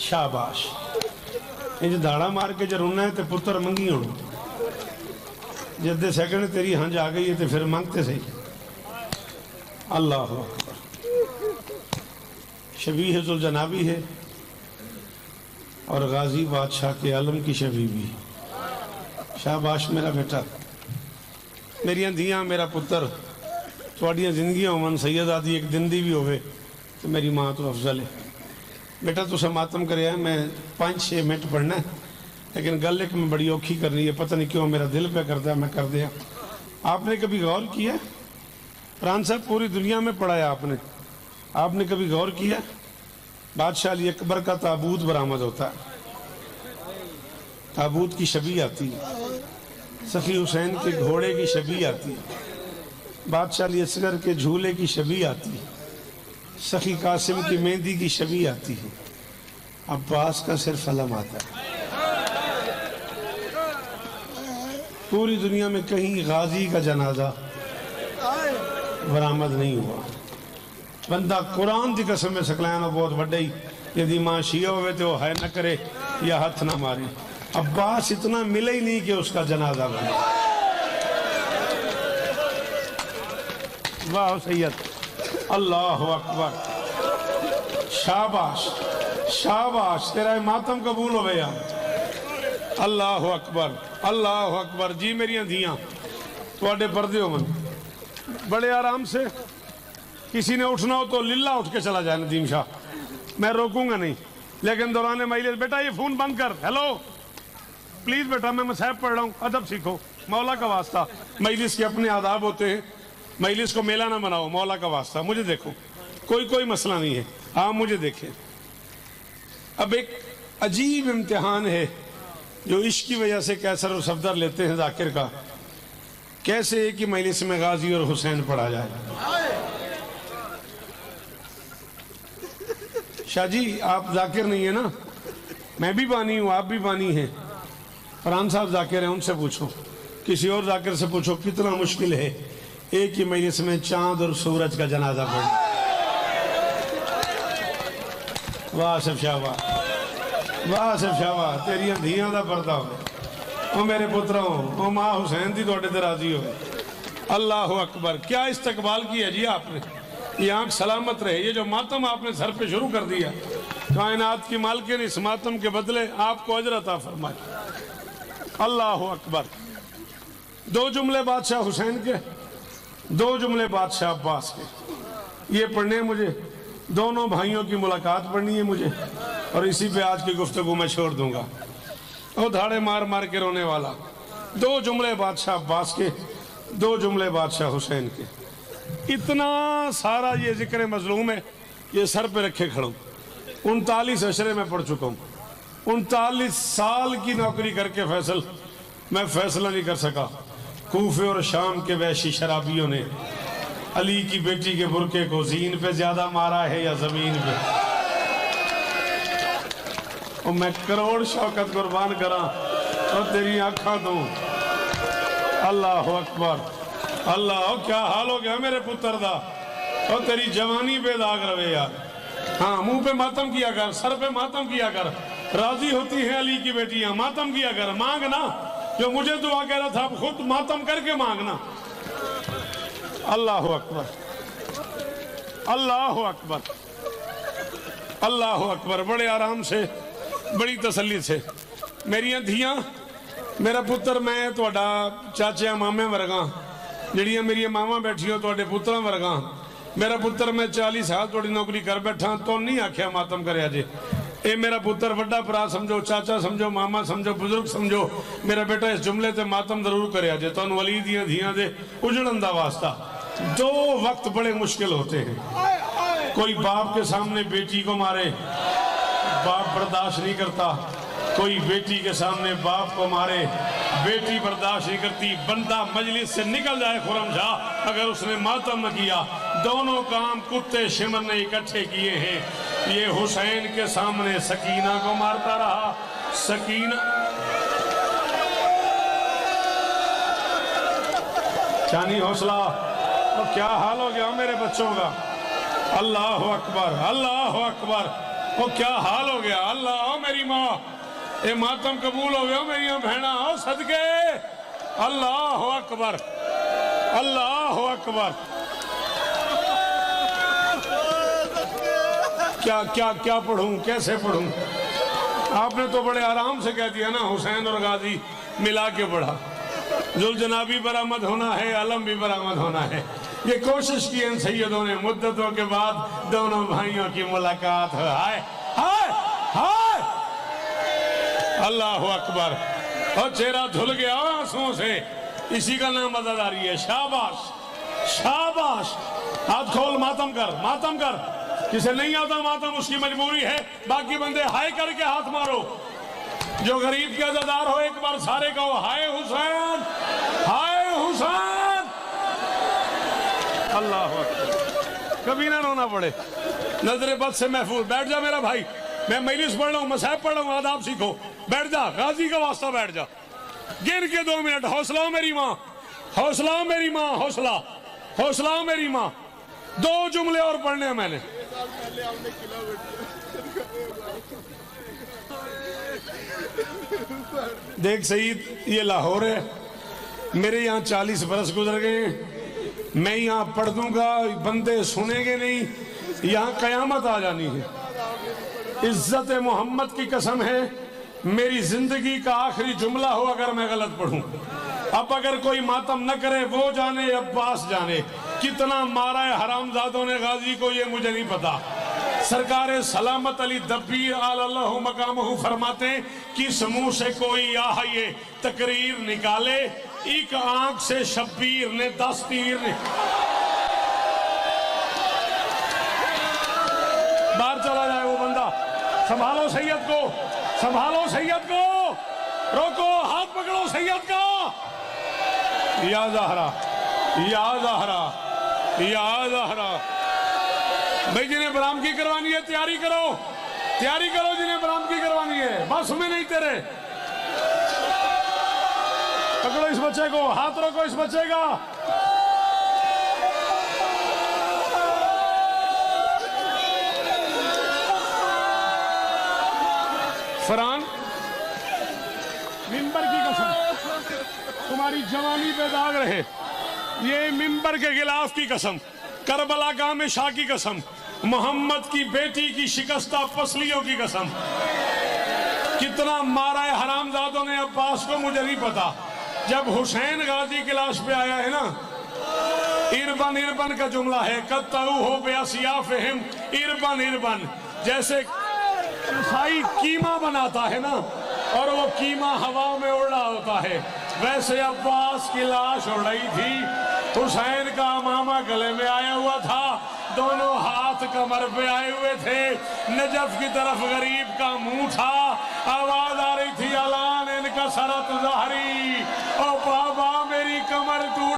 शाबाश। इंज दाड़ा मार के जो रोना है तो पुत्र मंगी होना, जब सेकंड तेरी हंज आ गई है तो फिर मंगते सही। अल्लाह अकबर। शबीह जुल जनाबी है और गाजी बादशाह के आलम की शबी भी। शाबाश मेरा बेटा, मेरिया धियां, मेरा पुत्र, थोड़ियां जिंदगियां होवन, सैयदा दी एक दिन दी भी होवे तो मेरी माँ तो अफजल है। बेटा तुसा मातम करे, मैं 5-6 मिनट पढ़ना है, लेकिन गल एक में बड़ी औखी करनी है, पता नहीं क्यों मेरा दिल पे करता है, मैं कर दिया। आपने कभी गौर किया, फरहान साहब पूरी दुनिया में पढ़ाया आपने, आपने कभी गौर किया बादशाह अली अकबर का ताबूत बरामद होता है, ताबूत की शबी आती है, सखी हुसैन के घोड़े की शबी आती है, बादशाह अली असगर के झूले की शबी आती है, सखी कासिम की मेहंदी की शबी आती है, अब्बास का सिर्फ अलम आता है। पूरी दुनिया में कहीं गाजी का जनाजा बरामद नहीं हुआ। बंदा कुरान की कसम में सकलाना बहुत बड़ा ही, यदि माँ शिया हुए तो है न करे या हाथ ना मारे। अब्बास इतना मिले ही नहीं कि उसका जनाजा बने। वाह सैयद, अल्लाह अकबर, शाबाश शाबाश, तेरा मातम कबूल हो गया। अल्लाह अकबर अल्लाह अकबर। जी मेरिया धियां, थोड़े पर्दे हो मन, बड़े आराम से, किसी ने उठना हो तो लिल्ला उठ के चला जाए नदीम शाह, मैं रोकूंगा नहीं, लेकिन दौरान मजलिस बेटा ये फोन बंद कर, हेलो प्लीज बेटा मैं मसाहब पढ़ रहा हूँ, अदब सीखो, मौला का वास्ता। मजलिस के अपने आदाब होते हैं, मजलिस को मेला ना बनाओ, मौला का वास्ता, मुझे देखो, कोई मसला नहीं है, आप मुझे देखें। अब एक अजीब इम्तिहान है जो इश्क की वजह से कैसर और सफदर लेते हैं जाकिर का, कैसे एक ही मजलिस में गाजी और हुसैन पढ़ा जाए। शाह जी आप जाकिर नहीं है ना, मैं भी बानी हूँ, आप भी बानी हैं, फरहान साहब जाकिर हैं, उनसे पूछो, किसी और जाकिर से पूछो कितना मुश्किल है एक ही मजलिस में चांद और सूरज का जनाजा पढ़ना। वाह सब शाबाश, वाह सब शाबाश, तेरिया धियां दा पर्दा हो, मेरे पुत्रों, ओ माँ हुसैन दी थोड़े ते राजी हो। अल्लाह अकबर, क्या इस्तकबाल किया जी आपने, ये आंख सलामत रहे। ये जो मातम आपने सर पे शुरू कर दिया, कायनात की मालकिन इस मातम के बदले आपको अजर अता फरमाए। अल्लाह अकबर। 2 जुमले बादशाह हुसैन के, 2 जुमले बादशाह अब्बास के, ये पढ़ने मुझे, दोनों भाइयों की मुलाकात पढ़नी है मुझे, और इसी पे आज की गुफ्तगू मैं छोड़ दूंगा। वो धाड़े मार मार के रोने वाला, 2 जुमले बादशाह अब्बास के, 2 जुमले बादशाह हुसैन के। इतना सारा ये जिक्र मजलूम है, ये सर पे रखे खड़ो। 39 अशरे में पढ़ चुका हूँ, 39 साल की नौकरी करके मैं फैसला नहीं कर सका। कूफे और शाम के वैशी शराबियों ने अली की बेटी के बुरके को जीन पे ज्यादा मारा है या जमीन पे। और मैं करोड़ शौकत कुर्बान करा और तेरी आंखा दूं। अल्लाह अकबर, अल्लाह, क्या हाल हो गया मेरे पुत्र दा, और तेरी जवानी पे दाग रवे यार। हाँ, मुंह पे मातम किया कर, सर पे मातम किया कर, राजी होती है अली की बेटियां, मातम किया कर, मांगना जो मुझे दुआ कह रहा था, खुद मातम करके मांगना। अल्लाह अकबर अल्लाह अकबर अल्लाह अकबर। बड़े आराम से, बड़ी तसल्ली से, मेरिया धियां, मेरा पुत्र, मैं तुहाडा चाचा मामे वर्गा, जिहड़ियां मेरिया मावां बैठियां तुहाडे पुत्रां वर्गा। मेरा पुत्र, मैं 40 साल तुहाडी नौकरी कर बैठा, तो नहीं आख्या मातम करे जे। ये मेरा पुत्र वड्डा भरा समझो, चाचा समझो, मामा समझो, बुजुर्ग समझो, मेरा बेटा इस जुमले ते मातम जरूर करे जे, तुहानू अली दियां धियां दे उजड़न दा वास्ता। 2 वक्त बड़े मुश्किल होते हैं। कोई बाप के सामने बेटी को मारे, बाप बर्दाश्त नहीं करता, कोई बेटी के सामने बाप को मारे, बेटी बर्दाश्त नहीं करती। बंदा मजलिस से निकल जाए खुरमशाह अगर उसने मातम न किया। दोनों काम कुत्ते शिमर ने इकट्ठे किए हैं। ये हुसैन के सामने सकीना को मारता रहा, सकीना चानी हौसला, तो क्या हाल हो गया मेरे बच्चों का। अल्लाह अकबर अल्लाह अकबर। وہ کیا حال ہو گیا اللہ او میری ماں اے ماتم قبول ہو گیا میری بہنا او صدقے اللہ اکبر اللہ اکبر کیا کیا کیا پڑھوں کیسے پڑھوں آپ نے تو بڑے آرام سے کہہ دیا نا حسین اور غازی ملا کے پڑھا ذوالجنابی برآمد ہونا ہے علم بھی برآمد ہونا ہے یہ کوشش کی ان سیدوں نے مدتوں کے بعد دونوں بھائیوں کی ملاقات ہو ہائے ہائے ہائے اللہ اکبر اور چہرہ دھل گیا آنسوں سے اسی کا نام عزاداری ہے شاباش شاباش ہاتھ کھول ماتم کر جسے نہیں آتا ماتم اس کی مجبوری ہے باقی بندے ہائے کر کے ہاتھ مارو جو غریب کے عزادار ہو ایک بار سارے کہو ہائے حسین ہائے حسین اللہ اکبر کبھی نہ رونا پڑے نظر بد سے محفوظ بیٹھ جا میرا بھائی میں مجلس پڑھ رہا ہوں مصحف پڑھ رہا ہوں آداب سیکھو بیٹھ جا غازی کا واسطہ بیٹھ جا گر کے 2 منٹ حوصلہ میری ماں حوصلہ میری ماں حوصلہ میری ماں 2 جملے اور پڑھنے ہیں میں نے دیکھ سعید یہ لاہور ہے میرے یہاں 40 برس گزر گئے ہیں میں یہاں پڑھ دوں گا بندے سنیں گے نہیں یہاں قیامت آ جانی ہے عزت محمد کی قسم ہے میری زندگی کا آخری جملہ ہو اگر میں غلط پڑھوں اب اگر کوئی ماتم نہ کرے وہ جانے عباس جانے کتنا مارا ہے حرامزادوں نے غازی کو یہ مجھے نہیں پتا سرکار سلامت علی دبیر آل اللہ مقامہ فرماتے ہیں کس منہ سے کوئی آہائے تقریر نکالے ایک آنکھ سے شبیر نے 10 تیر نے باہر چلا جائے وہ بندہ سنبھالو سید کو روکو ہاتھ پکڑو سید کا یا زہرا بھئی جنہیں برام کی کروانی ہے تیاری کرو جنہیں برام کی کروانی ہے بس میں نہیں تیرے پکڑو اس بچے کو ہاتھ رکھو اس بچے کا فران ممبر کی قسم تمہاری جوانی پہ داغ رہے یہ ممبر کے غلاف کی قسم کربلا گام شاہ کی قسم محمد کی بیٹی کی شکستہ پسلیوں کی قسم کتنا مارا ہے حرامزادوں نے عباس کو مجھے نہیں پتا جب حسین غازی کی لاش پہ آیا ہے نا اربن کا جملہ ہے قطعوہ بیاسیافہم اربن جیسے عیسائی قیمہ بناتا ہے نا اور وہ قیمہ ہوا میں اڑ رہا ہوتا ہے ویسے عباس کی لاش اڑ رہی تھی حسین کا امامہ گلے میں آیا ہوا تھا دونوں ہاتھ کمر پہ آئے ہوئے تھے نجف کی طرف غریب کا منہ تھا آواز آ رہی تھی الان ان کا سرت ظہری او بابا میری کمر ٹوٹ